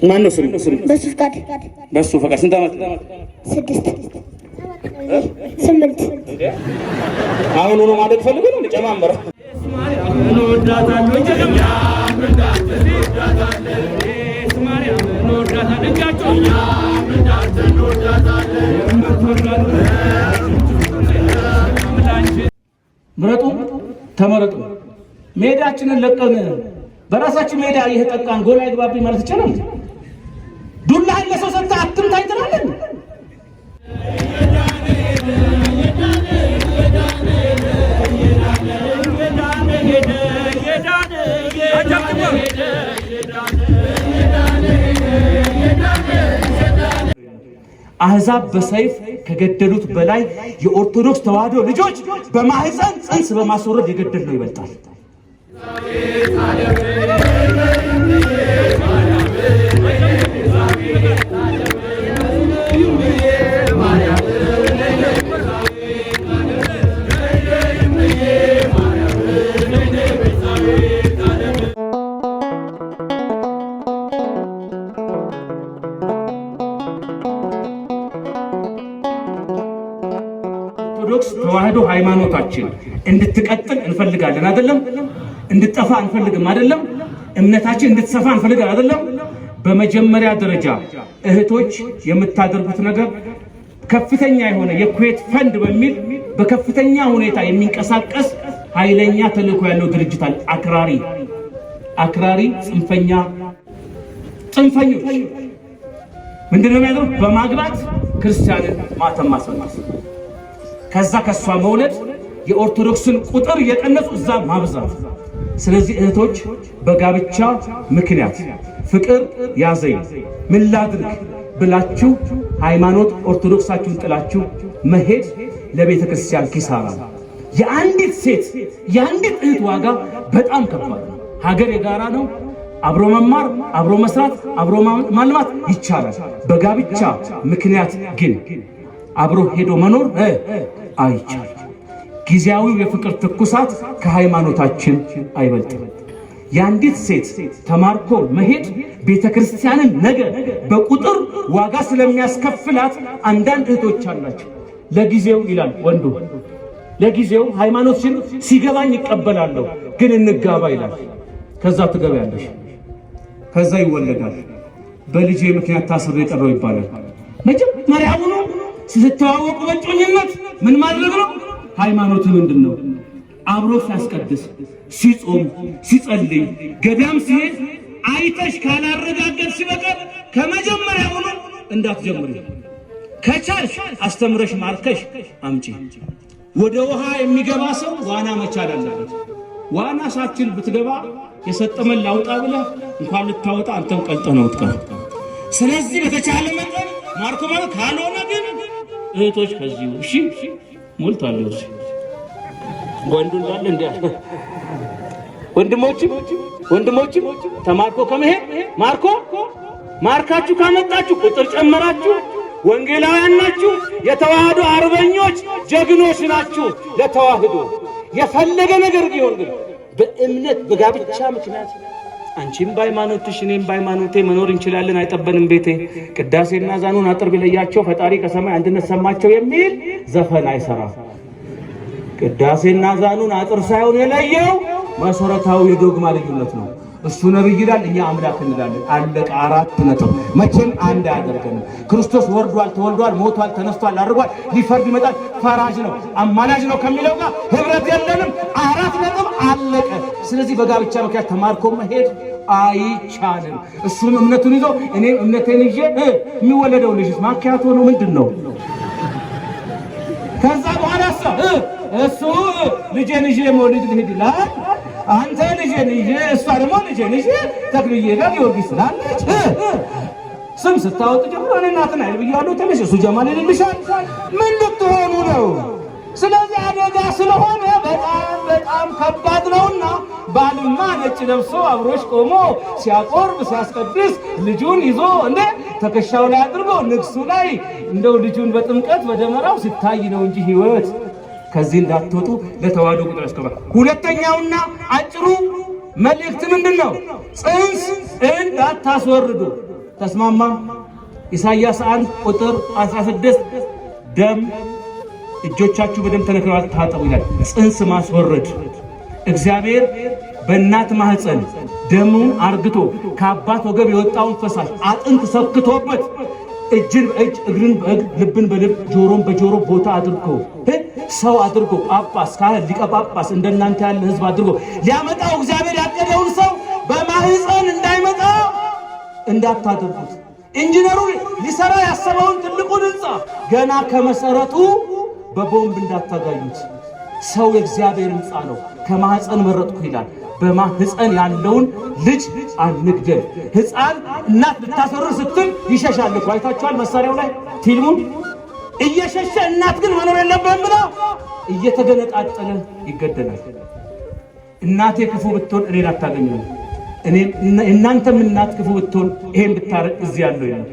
ማን ነው ስም? በሱ ፈቃድ። በሱ ፈቃድ። ስንት ዓመት? 6 8 አሁን ነው ማለት ፈልገው ነው ጨማምራ ምረጡ ተመረጡ። ሜዳችንን ለቀን በራሳችን ሜዳ እየተጠቃን ጎል አይግባብኝ ማለት ይቻላል? ዱላህን ለሰው ሰጥተህ አትምታ ይተናለን። አሕዛብ በሰይፍ ከገደሉት በላይ የኦርቶዶክስ ተዋሕዶ ልጆች በማህፀን ጽንስ በማስወረድ የገደልነው ይበልጣል። ኦርቶዶክስ ተዋሕዶ ሃይማኖታችን እንድትቀጥል እንፈልጋለን አይደለም? እንድትጠፋ አንፈልግም አይደለም? እምነታችን እንድትሰፋ እንፈልጋለን አይደለም? በመጀመሪያ ደረጃ እህቶች የምታደርጉት ነገር ከፍተኛ የሆነ የኩዌት ፈንድ በሚል በከፍተኛ ሁኔታ የሚንቀሳቀስ ኃይለኛ ተልእኮ ያለው ድርጅት አለ። አክራሪ ጽንፈኞች ምንድነው የሚያደርጉት? በማግባት ክርስቲያንን ማተም ማሰማት፣ ከዛ ከሷ መውለድ፣ የኦርቶዶክስን ቁጥር እየቀነሱ እዛ ማብዛት። ስለዚህ እህቶች በጋብቻ ምክንያት ፍቅር ያዘኝ ምን ላድርግ ብላችሁ ሃይማኖት ኦርቶዶክሳችሁን ጥላችሁ መሄድ ለቤተ ክርስቲያን ኪሳራ ነው። የአንዲት ሴት የአንዲት እህት ዋጋ በጣም ከባድ ነው። ሀገር የጋራ ነው። አብሮ መማር፣ አብሮ መስራት፣ አብሮ ማልማት ይቻላል። በጋብቻ ምክንያት ግን አብሮ ሄዶ መኖር አይቻልም። ጊዜያዊው የፍቅር ትኩሳት ከሃይማኖታችን አይበልጥም። የአንዲት ሴት ተማርኮ መሄድ ቤተክርስቲያንን ነገ በቁጥር ዋጋ ስለሚያስከፍላት አንዳንድ እህቶች አላቸው። ለጊዜው ይላል ወንዱ፣ ለጊዜው ሃይማኖትሽን ሲገባኝ ይቀበላለሁ ግን እንጋባ ይላል። ከዛ ትገባያለሽ፣ ከዛ ይወለዳል። በልጄ ምክንያት ታስሬ ቀረው ይባላል። መጀመሪያውኑ ስትተዋወቁ በጮኝነት ምን ማድረግ ነው? ሃይማኖት ምንድን ነው? አብሮ ሲያስቀድስ፣ ሲጾም፣ ሲጸልይ፣ ገዳም ሲሄድ አይተሽ ካላረጋገጥሽ በቀር ከመጀመሪያውኑ እንዳትጀምሪ። ከቻልሽ አስተምረሽ ማርከሽ አምጪ። ወደ ውሃ የሚገባ ሰው ዋና መቻል አለበት። ዋና ሳትችል ብትገባ የሰጠመን ላውጣ ብለህ እንኳን ልታወጣ አንተም ቀልጠህ ነው ትቀር። ስለዚህ በተቻለ መጠን ማርኮ ማለት ካልሆነ ግን እህቶች ከዚሁ እሺ ሞልቷል። እሺ ወንዱን ባለ እንዲያ ወንድሞችም ተማርኮ ከመሄድ ማርካችሁ ካመጣችሁ ቁጥር ጨመራችሁ፣ ወንጌላውያን ናችሁ፣ የተዋህዶ አርበኞች ጀግኖች ናችሁ። ለተዋህዶ የፈለገ ነገር ቢሆን ግን በእምነት በጋብቻ ምክንያት አንቺም በሃይማኖትሽ እኔም በሃይማኖቴ መኖር እንችላለን። አይጠበንም ቤቴ ቅዳሴና ዛኑን አጥር ቢለያቸው ፈጣሪ ከሰማይ አንድነት ሰማቸው የሚል ዘፈን አይሰራም። ቅዳሴና ዛኑን አጥር ሳይሆን የለየው መሰረታዊ የዶግማ ልዩነት ነው። እሱ ነብይ ይላል፣ እኛ አምላክ እንላለን። አለቀ። 4 ነጥብ። መቼም አንድ አያደርገንም። ክርስቶስ ወርዷል፣ ተወልዷል፣ ሞቷል፣ ተነስቷል፣ አድርጓል፣ ሊፈርድ ይመጣል፣ ፈራጅ ነው፣ አማላጅ ነው ከሚለው ጋር ህብረት የለንም። 4 ነጥብ አለቀ። ስለዚህ በጋብቻ ምክንያት ተማርኮ መሄድ አይቻልም። እሱም እምነቱን ይዞ እኔም እምነቴን ይዤ የሚወለደው ልጅስ ማኪያቶ ነው ምንድን ነው? ከዛ በኋላ እሱ ልጄን ይዤ መውለድ ልሂድ ይላል። አንተ ልጄን ይዤ እሷ ደግሞ ልጄን ይዤ ተክልዬ ጋር ጊዮርጊስ ስላለች ስም ስታወጥ ጀምሮ እኔ እናትን አይል ብያለሁ ተለሽ እሱ ጀማል ይልልሻል። ምን ልትሆኑ ነው? ስለዚህ አደጋ ስለሆነ በጣም ከባድ ነውና ባልማ ነጭ ለብሶ አብሮሽ ቆሞ ሲያቆርብ ሲያስቀድስ ልጁን ይዞ እንደ ተከሻው ላይ አድርጎ ንግሱ ላይ እንደው ልጁን በጥምቀት በደመራው ሲታይ ነው እንጂ ህይወት ከዚህ እንዳትወጡ ለተዋህዶ ቁጥር አስከባ። ሁለተኛውና አጭሩ መልእክት ምንድነው? ጽንስ እንዳታስወርዱ። ተስማማ። ኢሳይያስ 1 ቁጥር 16 ደም እጆቻችሁ በደም ተነክረዋል ታጠቡ ይላል። ጽንስ ማስወረድ እግዚአብሔር በእናት ማህፀን ደሙን አርግቶ ከአባት ወገብ የወጣውን ፈሳሽ አጥንት ሰክቶበት እጅን በእጅ እግርን በእግር ልብን በልብ ጆሮን በጆሮ ቦታ አድርጎ ሰው አድርጎ ጳጳስ ካህን ሊቀ ጳጳስ እንደናንተ ያለ ህዝብ አድርጎ ሊያመጣው እግዚአብሔር ያቀደውን ሰው በማህፀን እንዳይመጣ እንዳታደርጉት። ኢንጂነሩ ሊሰራ ያሰበውን ትልቁን ህንፃ ገና ከመሰረቱ በቦምብ እንዳታጋዩት። ሰው የእግዚአብሔር ህንፃ ነው። ከማህፀን መረጥኩ ይላል። በማህፀን ያለውን ልጅ አንግደል። ህፃን እናት ልታሰርር ስትል ይሸሻል እኮ አይታችኋል። መሳሪያው ላይ ፊልሙን እየሸሸ እናት ግን መኖር የለብህም ብላ እየተገነጣጠለ ይገደላል። እናቴ ክፉ ብትሆን እኔን አታገኙም። እናንተም እናት ክፉ ብትሆን ይሄን ብታረቅ እዚህ ያለው ይላል።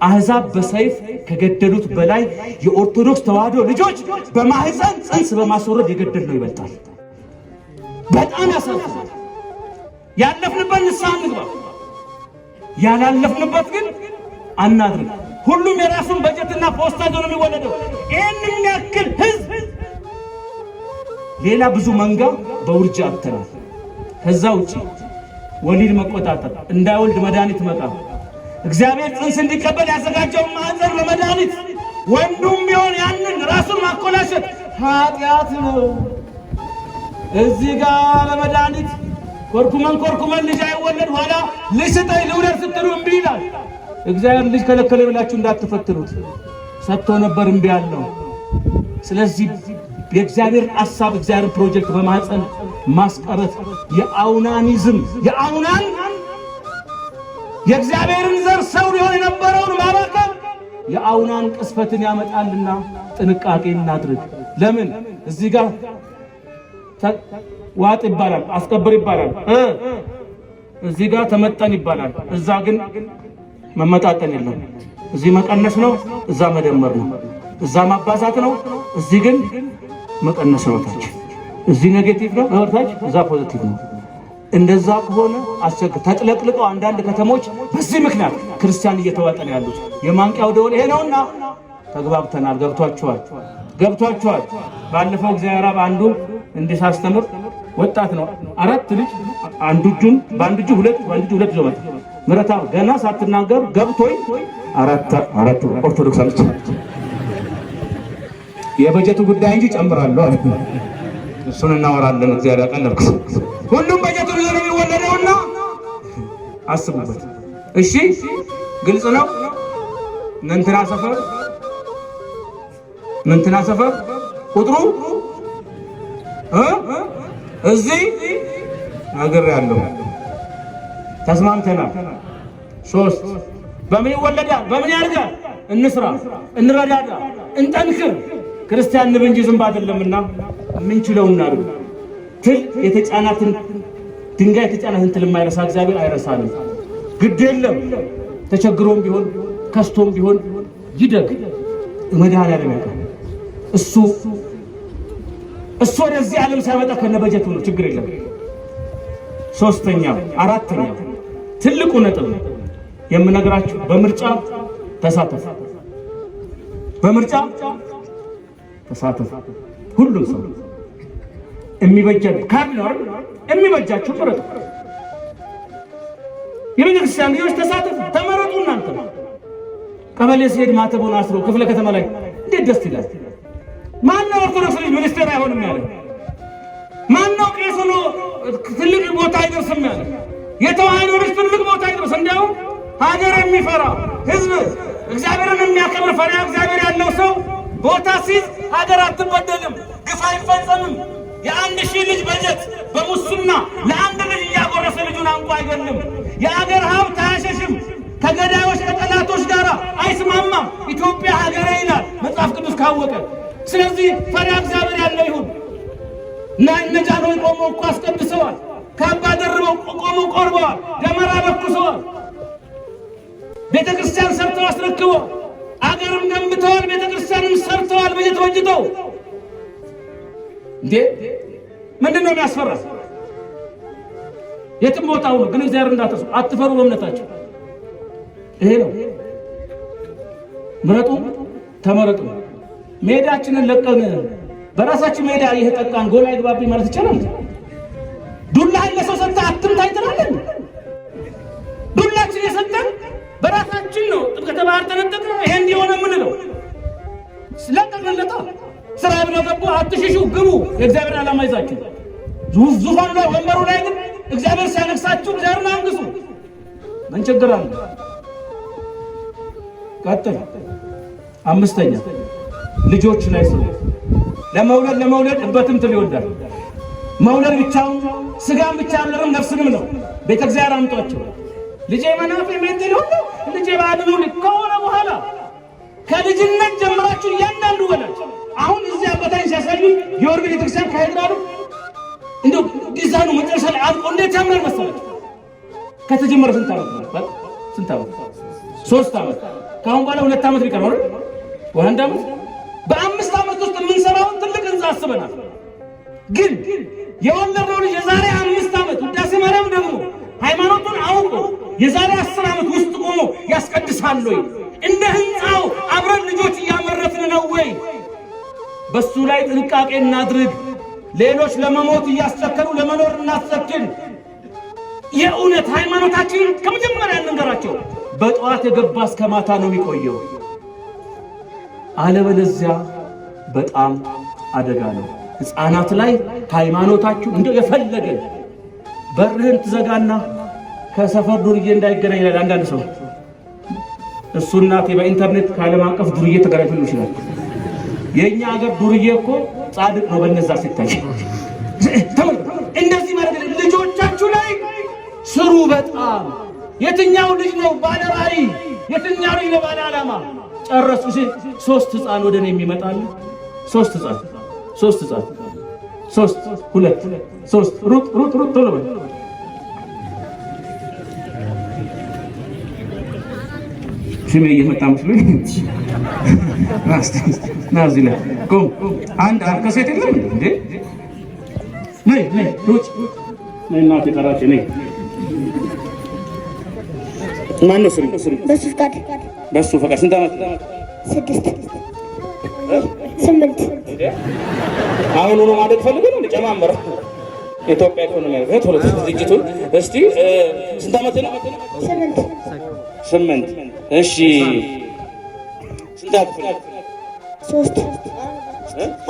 አሕዛብ በሰይፍ ከገደሉት በላይ የኦርቶዶክስ ተዋህዶ ልጆች በማህፀን ጽንስ በማስወረድ የገደልነው ይበልጣል። በጣም ያሳዝናል። ያለፍንበት ንስሐ እንግባ፣ ያላለፍንበት ግን አናድርግ። ሁሉም የራሱን በጀትና ፖስታ ይዞ ነው የሚወለደው። ይህንን ያክል ህዝብ ሌላ ብዙ መንጋ በውርጃ አጥተናል። ከዛ ውጭ ወሊድ መቆጣጠር፣ እንዳይወልድ መድኃኒት መቃም፣ እግዚአብሔር ጽንስ እንዲቀበል ያዘጋጀውን ማህፀን በመድኃኒት ወንዱም ቢሆን ያንን ራሱን ማኮላሸት ኃጢአት ነው። እዚህ ጋር ለመድኃኒት ኮርኩመን ልጅ አይወለድ፣ ኋላ ልጅ ስጠኝ ልውለድ ስትሉ እምቢ ይላል። እግዚአብሔር ልጅ ከለከለ ብላችሁ እንዳትፈትኑት። ሰጥቶ ነበር እምቢ ያለው። ስለዚህ የእግዚአብሔር ሐሳብ እግዚአብሔር ፕሮጀክት በማህፀን ማስቀረት የአውናኒዝም የአውናን የእግዚአብሔርን ዘር ሰው ሊሆን የነበረውን ማባከን የአውናን ቅስፈትን ያመጣልና ጥንቃቄ እናድርግ። ለምን እዚህ ጋር ዋጥ ይባላል፣ አስከበር ይባላል፣ እዚህ ጋር ተመጠን ይባላል። እዛ ግን መመጣጠን የለም። እዚህ መቀነስ ነው፣ እዛ መደመር ነው። እዛ ማባዛት ነው፣ እዚህ ግን መቀነስ ነው። ታች እዚህ ኔጌቲቭ ነው፣ ታች እዛ ፖዚቲቭ ነው። እንደዛ ከሆነ ተጥለቅልቀው አንዳንድ ከተሞች በዚህ ምክንያት ክርስቲያን እየተዋጠ ነው ያሉት። የማንቂያው ደወል ይሄ ነውና ተግባብተናል። ገብቷችኋል። ባለፈው እግዚአብሔር አብ አንዱ እንዲህ ሳስተምር ወጣት ነው 4 ልጅ አንዱ እጁን በአንድ እጁ ሁለት በአንድ እጁ ሁለት ይዞ መጣ። ምረታ ገና ሳትናገር ገብቶኝ አራት ኦርቶዶክስ አለች። የበጀቱ ጉዳይ እንጂ ጨምራለሁ አለ። እሱን እናወራለን። እግዚአብሔር ያቀለልክ ሁሉም በጀቱን ይዞ ነው የሚወለደውና አስቡበት። እሺ ግልጽ ነው። እንትና ሰፈር ቁጥሩ እዚህ ነገር ያለው ተስማምተናል። 3 በምን ይወለዳል? በምን ያርጋል? እንስራ፣ እንረዳዳ፣ እንጠንክር። ክርስቲያን ንብ እንጂ ዝንብ አይደለምና ምንችለው እናድርግ። ትል የተጫናትን ድንጋይ የተጫናትን ትል የማይረሳ እግዚአብሔር አይረሳንም። ግድ የለም ተቸግሮም ቢሆን ከስቶም ቢሆን ይደግ መድኃኔዓለም ያውቃል። እሱ ወደዚህ ዓለም ሳይመጣ ከነበጀቱ ነው። ችግር የለም። 3ኛው 4ኛው ትልቁ ነጥብ የምነግራችሁ በምርጫ ተሳተፉ። በምርጫ ተሳተፉ። ሁሉም ሰው የሚበጃችሁ ምረጡ። የቤተክርስቲያን ልጆች ተሳተፉ፣ ተመረጡ። እናንተ ቀበሌ ሲሄድ ማተቡን አስሮ ክፍለ ከተማ ላይ እንዴት ደስ ይላል! ማነው ኦርቶዶክስ ልጅ ሚኒስቴር አይሆንም ያለ? ማነው ቄስ ሆኖ ትልቅ ቦታ አይደርስም ያለ? የተዋህዶ ልጅ ትልቅ ቦታ አይደርስ። እንዲያውም ሀገር የሚፈራ ህዝብ እግዚአብሔርን የሚያከብር ፈሪሃ እግዚአብሔር ያለው ሰው ቦታ ሲይዝ ሀገር አትበደልም፣ ግፍ አይፈጸምም። የ1000 ልጅ በጀት በሙስና ለአንድ ልጅ እያጎረሰ ልጁን አንቋ አይገልም። የአገር ሀብት አያሸሽም። ከገዳዮች ከጠላቶች ጋር አይስማማም። ኢትዮጵያ ሀገሬ ይላል መጽሐፍ ቅዱስ ካወቀ። ስለዚህ ፈሪሃ እግዚአብሔር ያለው ይሁን እና እነ ጃንሆይ ቆመው እኮ አስቀድሰዋል። ካባ ደርበው ቆመው ቆርበዋል። ደመራ ለኩሰዋል። ቤተክርስቲያን ሰርተው አስረክበዋል። አገርም ገንብተዋል። ቤተክርስቲያንም ሰርተዋል። በጀት ወጅተው እንዴ ምንድነው የሚያስፈራ? የትም ቦታው ነው። ግን እግዚአብሔር እንዳትረሱ፣ አትፈሩ። በእምነታችሁ ይሄ ነው። ምረጡ ተመረጡ። ሜዳችንን ለቀን በራሳችን ሜዳ እየተጠቃን ጎል አይግባብኝ ማለት ይቻላል? ዱላህን ለሰው ሰጥተህ አትምታ ይተናለን። ዱላችን የሰጠን በራሳችን ነው። ጥብቀተ ባህር ተነጠቀ። ይሄ እንዲሆነ ምን ነው ስለቀነለታ ስራ ብለው ገቡ። አትሽሹ፣ ግቡ። የእግዚአብሔር ዓላማ ይዛችሁ ዙፋኑ ላይ ወንበሩ ላይ ግን እግዚአብሔር ሲያነግሳችሁ እግዚአብሔርን አንግሱ። ምን ችግር አለ? ቀጥል። አምስተኛ ልጆች ላይ ስለ ለመውለድ እበትምትል ይወዳል። መውለድ ብቻውን ስጋም ብቻ አይደለም ነፍስንም ነው። ቤተ እግዚአብሔር አምጧቸው። ልጄ መናፌ ሜንቴል ሁሉ ልጄ ባድኑ ከሆነ በኋላ ከልጅነት ጀምራችሁ እያንዳንዱ ወላጅ አሁን እዚህ አባታኝ ሲያሳዩ ጊዮርጊስ ቤተክርስቲያን ካሄዳሉ እንደው ዲዛይኑ መጨረሻ ላይ አልቆ እንዴት ያምራል መሰላችሁ። ከተጀመረ ስንት ዓመት ነው? ስንት ዓመት? 3 ዓመት። ከአሁን በኋላ 2 ዓመት ቢቀር ነው ወይ 1 ዓመት። በ5 ዓመት ውስጥ የምንሰራውን ትልቅ ህንፃ አስበናል። ግን የወለደው ልጅ የዛሬ 5 ዓመት ውዳሴ ማርያም ደግሞ ሃይማኖቱን አውቆ የዛሬ 10 ዓመት ውስጥ ቆሞ ያስቀድሳል ወይ? እንደ ህንፃው አብረን ልጆች እያመረትን ነው ወይ? በሱ ላይ ጥንቃቄ እናድርግ። ሌሎች ለመሞት እያስቸከሉ ለመኖር እናስቸክል። የእውነት ሃይማኖታችንን ከመጀመሪያ እንንገራቸው። በጠዋት የገባ እስከ ማታ ነው የሚቆየው። አለበለዚያ በጣም አደጋ ነው። ሕፃናት ላይ ሃይማኖታችሁ እንደው የፈለገ በርህን ትዘጋና ከሰፈር ዱርዬ እንዳይገናኝ ይላል አንዳንድ ሰው። እሱ እናቴ በኢንተርኔት ከዓለም አቀፍ ዱርዬ ተገናኝቶ ይችላል። የእኛ ሀገር ዱርዬ እኮ ጻድቅ ነው በነዛ ሲታይ። እንደዚህ ማለት ልጆቻችሁ ላይ ስሩ። በጣም የትኛው ልጅ ነው ባለ ራዕይ? የትኛው ልጅ ነው ባለ ዓላማ? ጨረሱ። 3 ሕፃን ወደ እኔ የሚመጣል። 3 ሕፃን 3 2 3 ሩጥ ቶሎ በል። ሽሜ እየመጣ መስሎኝ ና እዚህ ላይ ቆም። አንድ ከሴት የለም እንዴ? ነይ ሩጭ ነይ። እናቴ ጠራች። ነይ። ማነው ስም? በሱ ፈቃድ። በሱ ፈቃድ። ስንት ዓመት? 6 8 አሁን ሆኖ ማደግ ፈልገ ነው ጨማመረ ኢትዮጵያ ኢኮኖሚ ነው ቶሎ ድርጅቱን እስቲ ስንት ዓመት ነው? 8 እሺ። ስንት ዓመት? 3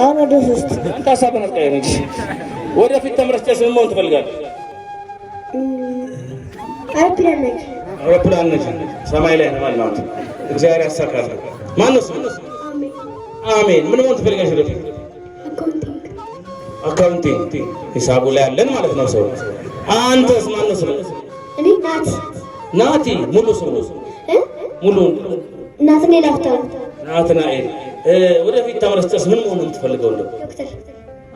አሁን ወደ 3 አንተ ሀሳብህን አትቀይር እንጂ ወደፊት ተምረህ ጨርሰህ ምን መሆን ትፈልጋለህ? አውሮፕላን ነች። ሰማይ ላይ ነው ማለት እግዚአብሔር ያሳካል። ማነው ስሙ? አሜን። ምን መሆን ትፈልጋለሽ ወደፊት? አካውንቲንግ ሂሳቡ ላይ ያለን ማለት ነው ሰው። አንተስ ማነው ስሙ? እኔ ናቲ። ሙሉ ስሙ? ሙሉ ናትናኤል ሀብታሙ። ናትናኤል። ወደፊት ተምረህ ጨርሰህ ምን መሆን የምትፈልገው? እንደው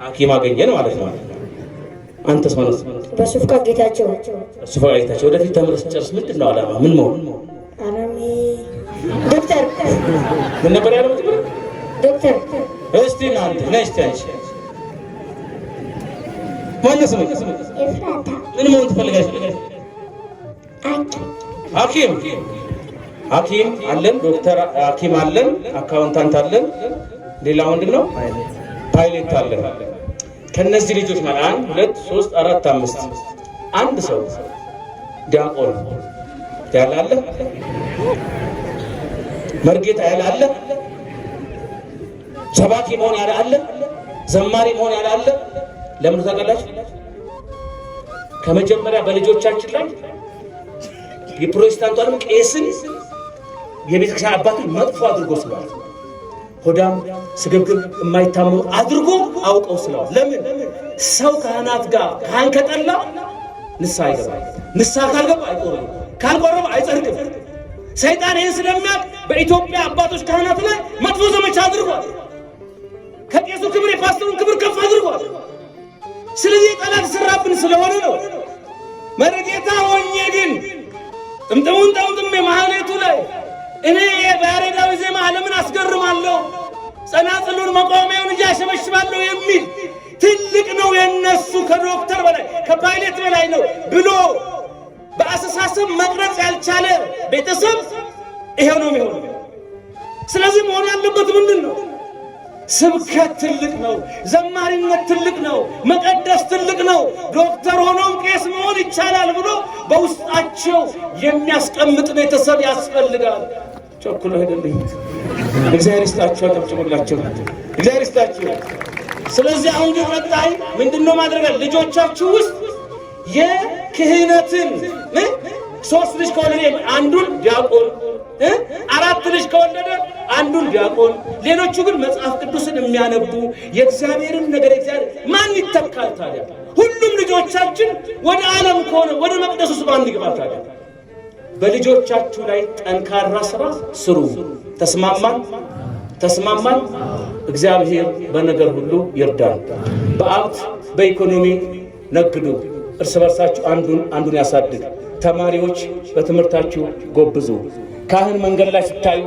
ሐኪም አገኘን ማለት ነው። አንተስ ማለት በሱ ፈቃድ ጌታቸው። እሱ ፈቃድ ጌታቸው። ወደፊት ተምረህ ጨርሰህ ምንድን ነው ዓላማ? ምን መሆን? አላሜ ዶክተር። ምን ነበር ያለው? ዶክተር። እስቲ አንተ ነሽ ታንሽ ማነው ስሙ? ኤፍራታ። ምን መሆን ትፈልጋለሽ? ሐኪም አለን። ዶክተር ሐኪም አለን። አካውንታንት አለን። ሌላ ምንድን ነው? ፓይሌት አለን። ከነዚህ ልጆች ማለት 1 2 3 4 5 አንድ ሰው ዲያቆን ያላለ መርጌታ ያላለ ሰባኪ መሆን ያላለ ዘማሪ መሆን ያላለ ለምን ታውቃላችሁ? ከመጀመሪያ በልጆቻችን ላይ የፕሮቴስታንቱ ዓለም ቄስን የቤተክርስቲያን አባትን መጥፎ አድርጎ ስለዋል። ሆዳም ስግብግብ የማይታመኑ አድርጎ አውቀው ስለዋል። ለምን ሰው ካህናት ጋር ካህን ከጠላ ንስሐ አይገባም። ንስሐ ካልገባ አይቆርም፣ ካልቆረበ አይጸድቅም። ሰይጣን ይህን ስለሚያውቅ በኢትዮጵያ አባቶች ካህናት ላይ መጥፎ ዘመቻ አድርጓል። ከቄሱ ክብር የፓስተሩን ክብር ከፍ አድርጓል። ስለዚህ ጠላት ስራብን ስለሆነ ነው። መርጌታ ሆኜ ግን ጥምጥሙን ጠምጥሜ ማህሌቱ ላይ እኔ በያሬዳዊ ዜማ ዓለምን አስገርማለሁ፣ ጸናጽሉን መቋሚያውን እያሸበሽባለሁ የሚል ትልቅ ነው። የነሱ ከዶክተር በላይ ከፓይሌት በላይ ነው ብሎ በአስተሳሰብ መቅረጽ ያልቻለ ቤተሰብ ይሄው ነው የሚሆነው። ስለዚህ መሆን ያለበት ምንድን ነው? ስብከት ትልቅ ነው፣ ዘማሪነት ትልቅ ነው፣ መቀደስ ትልቅ ነው። ዶክተር ሆኖም ቄስ መሆን ይቻላል ብሎ በውስጣቸው የሚያስቀምጥ ቤተሰብ ያስፈልጋል። ቸኩሎ ሄደልኝ። እግዚአብሔር ይስጣችሁ፣ አጨብጭቡላችሁ። እግዚአብሔር ይስጣችሁ። ስለዚህ አሁን ግን ቀጣይ ምንድነው ማድረግ? ልጆቻችሁ ውስጥ የክህነትን 3 ልጅ ከወለደ አንዱን ዲያቆን፣ 4 ልጅ ከወለደ አንዱን ዲያቆን፣ ሌሎቹ ግን መጽሐፍ ቅዱስን የሚያነቡ የእግዚአብሔርን ነገር እግዚአብሔር ማን ይተካል ታዲያ? ሁሉም ልጆቻችን ወደ ዓለም ከሆነ ወደ መቅደስ ውስጥ ማን ይግባ ታዲያ? በልጆቻችሁ ላይ ጠንካራ ስራ ስሩ። ተስማማን? እግዚአብሔር በነገር ሁሉ ይርዳል። በአብት በኢኮኖሚ ነግዱ፣ እርስ በርሳችሁ አንዱን ያሳድግ። ተማሪዎች በትምህርታችሁ ጎብዙ። ካህን መንገድ ላይ ስታዩ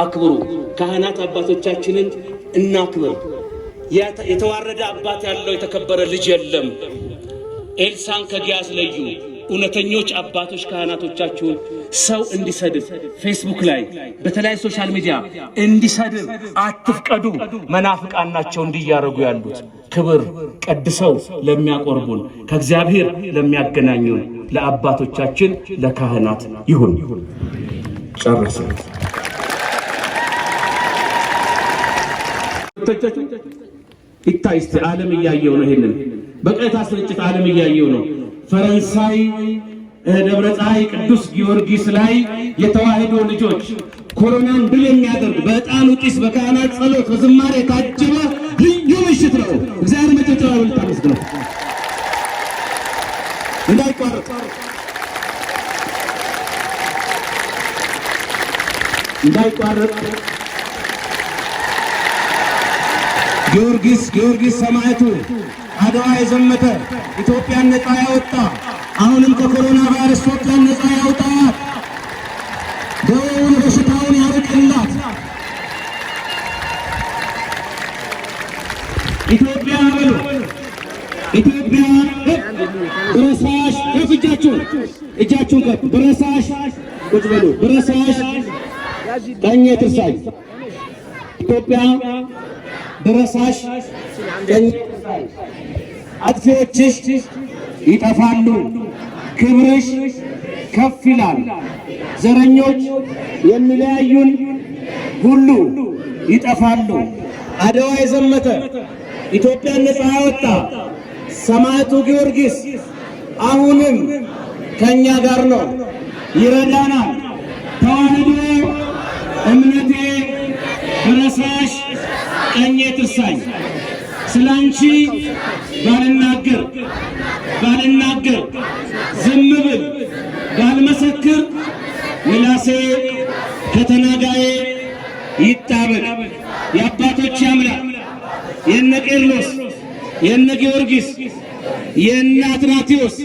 አክብሩ። ካህናት አባቶቻችንን እናክብር። የተዋረደ አባት ያለው የተከበረ ልጅ የለም። ኤልሳን ከጊያዝ ለዩ። እውነተኞች አባቶች ካህናቶቻችሁን ሰው እንዲሰድብ ፌስቡክ ላይ በተለያዩ ሶሻል ሚዲያ እንዲሰድብ አትፍቀዱ። መናፍቃን ናቸው እንዲያረጉ ያሉት። ክብር ቀድሰው ለሚያቆርቡን ከእግዚአብሔር ለሚያገናኙን ለአባቶቻችን ለካህናት ይሁን። ጨረሰ። ይታይስ ዓለም እያየው ነው። ይሄንን በቀጥታ ስርጭት ዓለም እያየው ነው። ፈረንሳይ ደብረ ፀሐይ ቅዱስ ጊዮርጊስ ላይ የተዋህዶ ልጆች ኮሮናን ድል የሚያደርግ በዕጣኑ ጢስ በካህናት ጸሎት በዝማሬ የታጀበ ልዩ ምሽት ነው። እግዚአብሔር መጨረሻ ይልጣስ ነው። እንዳይቋረጥ ጊዮርጊስ ሰማዕቱ አድዋ የዘመተ ኢትዮጵያን ነፃ ያወጣ አሁንም ከኮሮና ቫይረስ ኢትዮጵያን ነፃ ያውጣት። ደዌውን በሽታውን ያርቅላት። ኢትዮጵያ በሉ ኢትዮጵያ ብረሳሽ ከፍ እጃችሁን ከፍ ብረሳሽ ቁጭ በሉ ብረሳሽ ቀኝ ትርሳሽ ኢትዮጵያ ብረሳሽ ቀኝ አጥፊዎችሽ ይጠፋሉ፣ ክብርሽ ከፍ ይላል። ዘረኞች የሚለያዩን ሁሉ ይጠፋሉ። አድዋ የዘመተ ኢትዮጵያን ነፃ ያወጣ ሰማዕቱ ጊዮርጊስ አሁንም ከኛ ጋር ነው፣ ይረዳናል። ተዋህዶ እምነቴ ብረሳሽ ቀኜ ትርሳኝ። ስላንቺ ባልናገር ዝም ብል ባልመሰክር ምላሴ ከተናጋዬ ይጣበቅ። የአባቶች አምላክ የነ ቄርሎስ የነ ጊዮርጊስ የነ አትናቴዎስ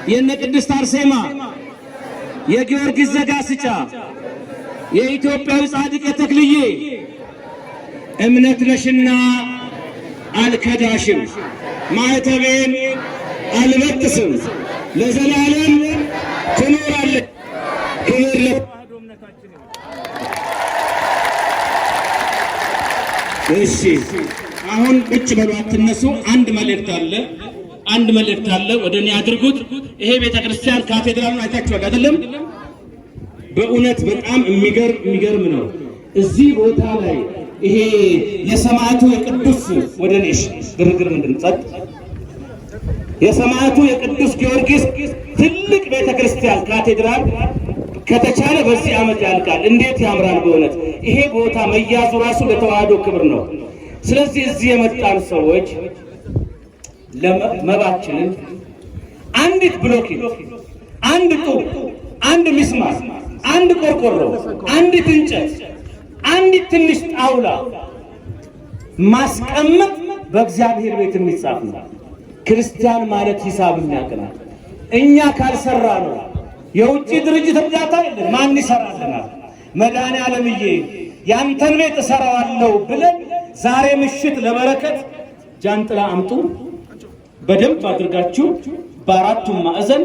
የነ ቅድስት አርሴማ የጊዮርጊስ ዘጋስጫ የኢትዮጵያዊ ጻድቅ ተክልዬ እምነት ነሽና አልከዳሽም፣ ማዕተቤን አልበጥስም፣ ለዘላለም ትኖራለች። ክብር ለተዋህዶ እምነታችን። እሺ አሁን ቁጭ በሉ፣ አትነሱ። አንድ መልእክት አለ፣ ወደ እኔ አድርጉት። ይሄ ቤተክርስቲያን ካቴድራሉን አይታችኋል አይደለም? በእውነት በጣም የሚገርም ነው። እዚህ ቦታ ላይ ይሄ የሰማዕቱ የቅዱስ ወደኔሽ ግርግር ምንድን ጸጥ የሰማዕቱ የቅዱስ ጊዮርጊስ ትልቅ ቤተክርስቲያን ካቴድራል ከተቻለ በዚህ ዓመት ያልቃል። እንዴት ያምራል በእውነት ይሄ ቦታ መያዙ ራሱ ለተዋህዶ ክብር ነው። ስለዚህ እዚህ የመጣን ሰዎች ለመባችንን አንዲት ብሎኬት፣ አንድ ጡብ፣ አንድ ሚስማር፣ አንድ ቆርቆሮ፣ አንዲት እንጨት፣ አንዲት ትንሽ ጣውላ ማስቀመጥ በእግዚአብሔር ቤት የሚጻፍ ነው። ክርስቲያን ማለት ሂሳብ የሚያቀናል። እኛ ካልሰራ ነው የውጭ ድርጅት እርዳታ የለን፣ ማን ይሰራልናል? መድኃኔዓለምዬ ያንተን ቤት እሰራዋለሁ ብለን ዛሬ ምሽት ለበረከት ጃንጥላ አምጡ። በደንብ አድርጋችሁ በአራቱም ማዕዘን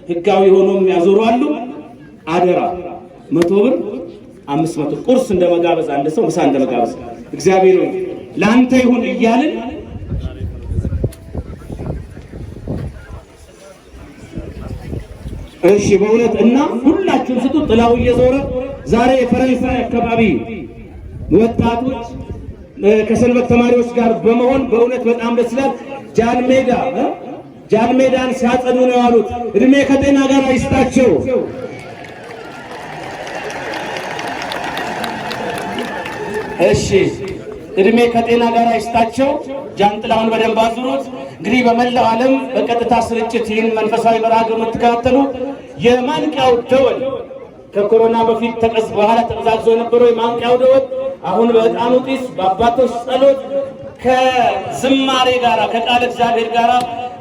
ህጋዊ ሆኖ የሚያዞሩ አሉ። አደራ 100 ብር 500 ቁርስ እንደመጋበዝ አንድ ሰው ምሳ እንደመጋበዝ እግዚአብሔር ሆይ ለአንተ ይሁን እያልን እሺ በእውነት እና ሁላችሁም ስጡ። ጥላው እየዞረ ዛሬ የፈረንሳይ አካባቢ ወጣቶች ከሰንበት ተማሪዎች ጋር በመሆን በእውነት በጣም ደስ ይላል። ጃን ሜዳን ሲያጸዱ ነው ያሉት። እድሜ ከጤና ጋር ይስጣቸው። እሺ እድሜ ከጤና ጋር ይስጣቸው። ጃንጥላውን በደንብ አዙሩት። እንግዲህ በመላው ዓለም በቀጥታ ስርጭት ይህን መንፈሳዊ መርሃ ግብር የምትከታተሉ የማንቂያው ደወል ከኮሮና በፊት በኋላ ተቀዛቅዞ የነበረው የማንቂያው ደወል አሁን በዕጣኑ ጢስ በአባቶች ጸሎት ከዝማሬ ጋር ከቃለ እግዚአብሔር ጋር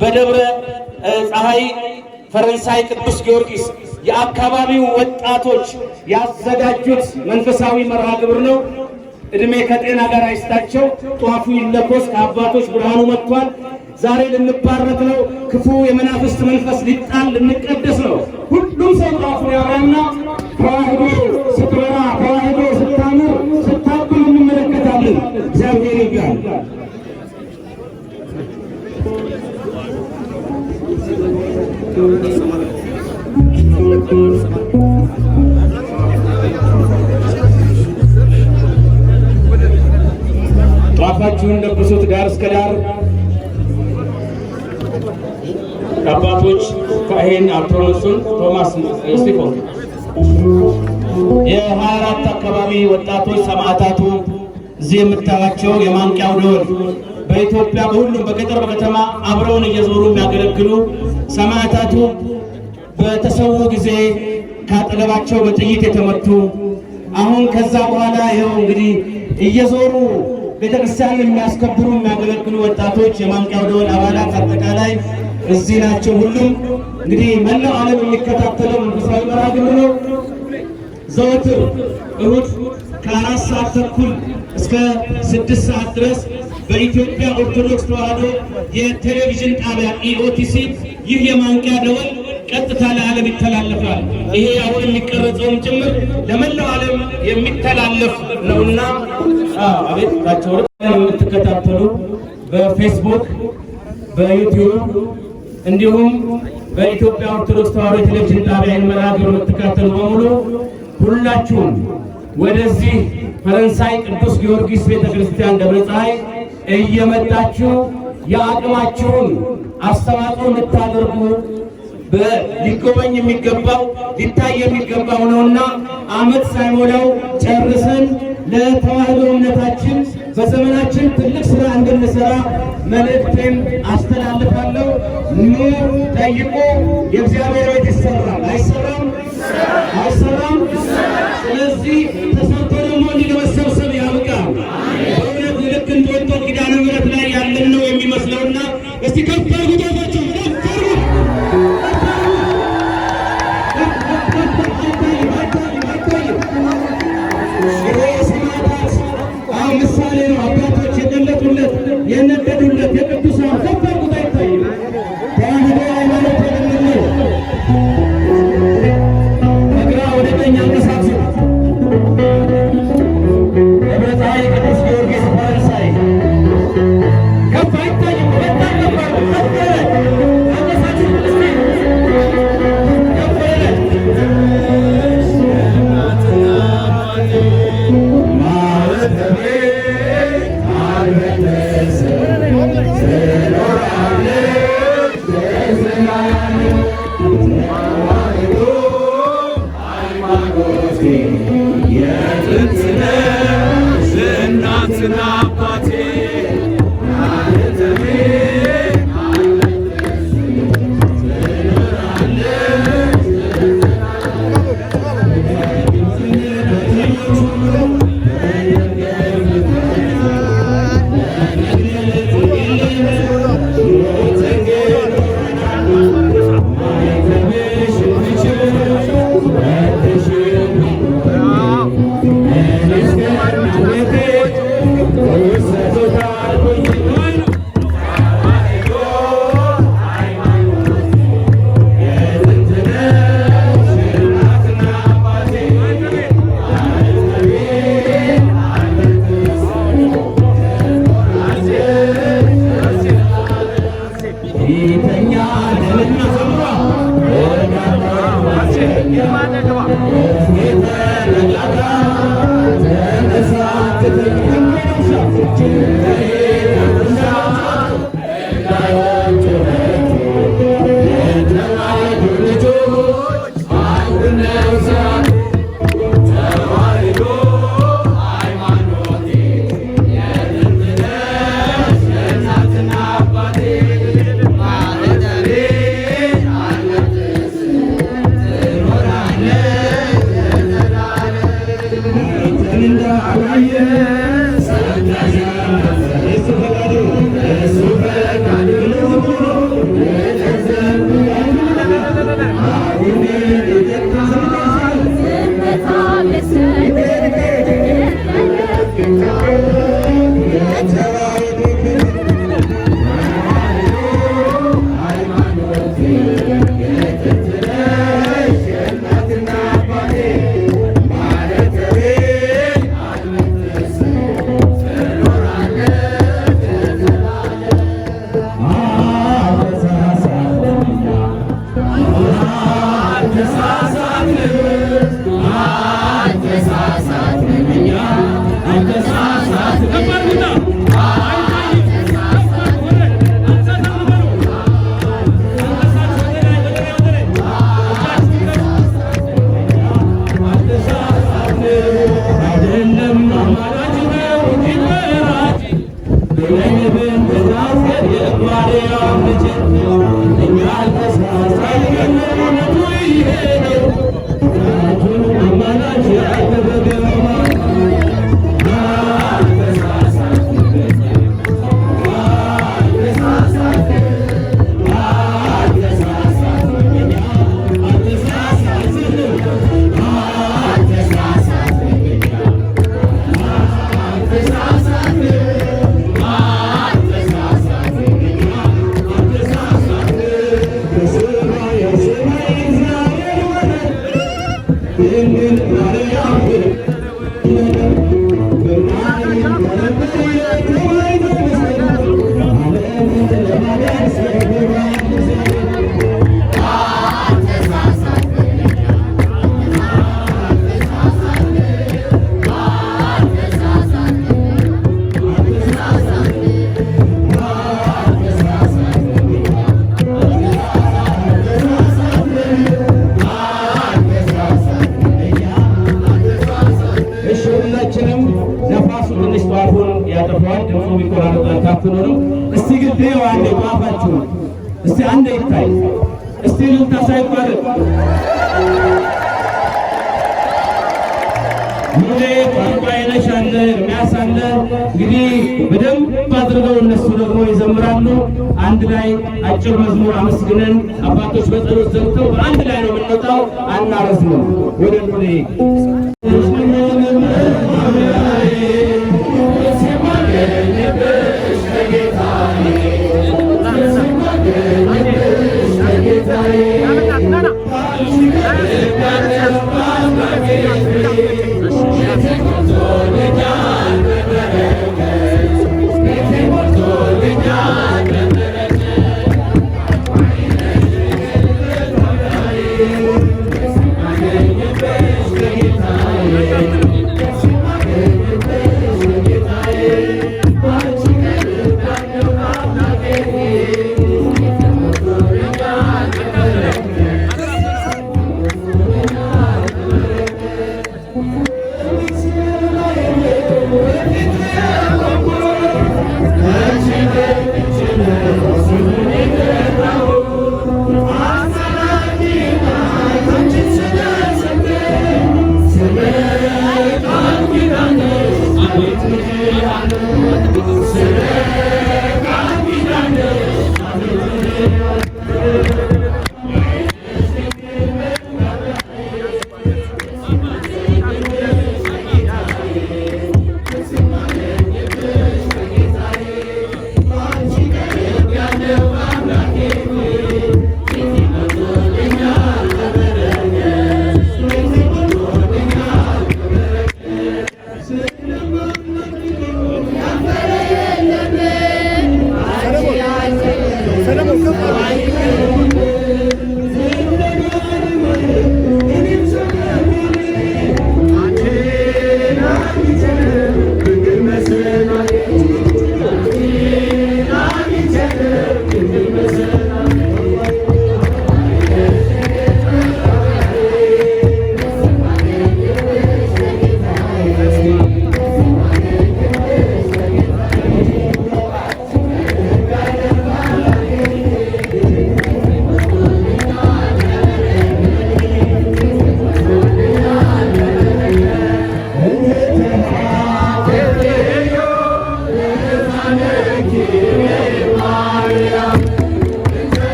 በደብረ ፀሐይ ፈረንሳይ ቅዱስ ጊዮርጊስ የአካባቢው ወጣቶች ያዘጋጁት መንፈሳዊ መርሃ ግብር ነው። እድሜ ከጤና ጋር አይስጣቸው። ጧፉ ይለኮስ፣ ከአባቶች ብርሃኑ መጥቷል። ዛሬ ልንባረክ ነው። ክፉ የመናፍስት መንፈስ ሊጣል ልንቀደስ ነው። ሁሉም ሰው ጧፉን ያብራና ተዋህዶ ስትበራ ተዋህዶ ስታምር ስታብብ እንመለከታለን። እግዚአብሔር ይርዳል። ጧፋችሁን ለብሱት ዳር እስከ ዳር። አባቶች ካህን አርቶኖሱን ቶማስ ስቲፎን የ24 አካባቢ ወጣቶች ሰማዕታቱ እዚህ የምታዩቸው የማንቂያው ደወል በኢትዮጵያ በሁሉም በገጠር በከተማ አብረውን እየዞሩ የሚያገለግሉ ሰማዕታቱ በተሰዉ ጊዜ ካጠገባቸው በጥይት የተመቱ አሁን ከዛ በኋላ ይኸው እንግዲህ እየዞሩ ቤተክርስቲያን የሚያስከብሩ የሚያገለግሉ ወጣቶች የማንቂያው ደወል አባላት አጠቃላይ እዚህ ናቸው። ሁሉም እንግዲህ መላው ዓለም የሚከታተለው መንፈሳዊ መርሃ ግብር ነው። ዘወትር እሁድ ከ4 ሰዓት ተኩል እስከ 6 ሰዓት ድረስ በኢትዮጵያ ኦርቶዶክስ ተዋሕዶ የቴሌቪዥን ጣቢያ ኢኦቲሲ ይህ የማንቂያ ደወል ቀጥታ ለዓለም ይተላለፋል። ይሄ አሁን የሚቀረጸውም ጭምር ለመላው ዓለም የሚተላለፍ ነውና አቤት ታቸው የምትከታተሉ በፌስቡክ በዩቲዩብ እንዲሁም በኢትዮጵያ ኦርቶዶክስ ተዋሕዶ ቴሌቪዥን ጣቢያ መርሃ ግብር የምትከታተሉ በሙሉ ሁላችሁም ወደዚህ ፈረንሳይ ቅዱስ ጊዮርጊስ ቤተክርስቲያን ደብረ ፀሐይ እየመጣችሁ የአቅማችሁን አስተዋጽኦ እንድታደርጉ ሊጎበኝ የሚገባው ሊታይ የሚገባው ነውና ዓመት ሳይሞላው ጨርሰን ለተዋሕዶ እምነታችን በዘመናችን ትልቅ ስራ እንድንሰራ መልእክቴን አስተላልፋለሁ። ኑ ጠይቁ። የእግዚአብሔር ቤት ይሰራል። አይሰራም? አይሰራም? ስለዚህ ተሰርቶ ደግሞ እንዲመሰብሰብ ያብቃል። በእውነት ልክ እንጦጦ ኪዳነ ምሕረት ላይ ያለን ነው የሚመስለውና እስቲ ከፍ አድርጉ። ምሳሌ ነው። አባቶች የገለጡለት የነገዱለት የቅዱሳን ከፍ አድርጉት። አይታይም? ተዋሕዶ ሃይማኖት የሌለው ከግራ ወደ ቀኝ አንቀሳቅሱ። ደብረ ፀሐይ ቅዱስ ጊዮርጊስ ፈረንሳይ ከፍ አይታይም? በጣም ከፍ አድርጉት። ከፍ በላይ አንቀሳቅሱ። እስቲ ከፍ በላይ Let's go. እስቲ አንዴ ይታይ እስቲ ልታሳይ ማለት ሙሌ ቋንቋይነሽ አለ እርሚያስ አለ እንግዲህ በደንብ አድርገው እነሱ ደግሞ ይዘምራሉ። አንድ ላይ አጭር መዝሙር አመስግነን አባቶች በጸሎት ዘግተው አንድ ላይ ነው የምንወጣው። አናረዝመው ወደ ሙሌ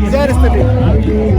እግዚአብሔር ይስጥልኝ።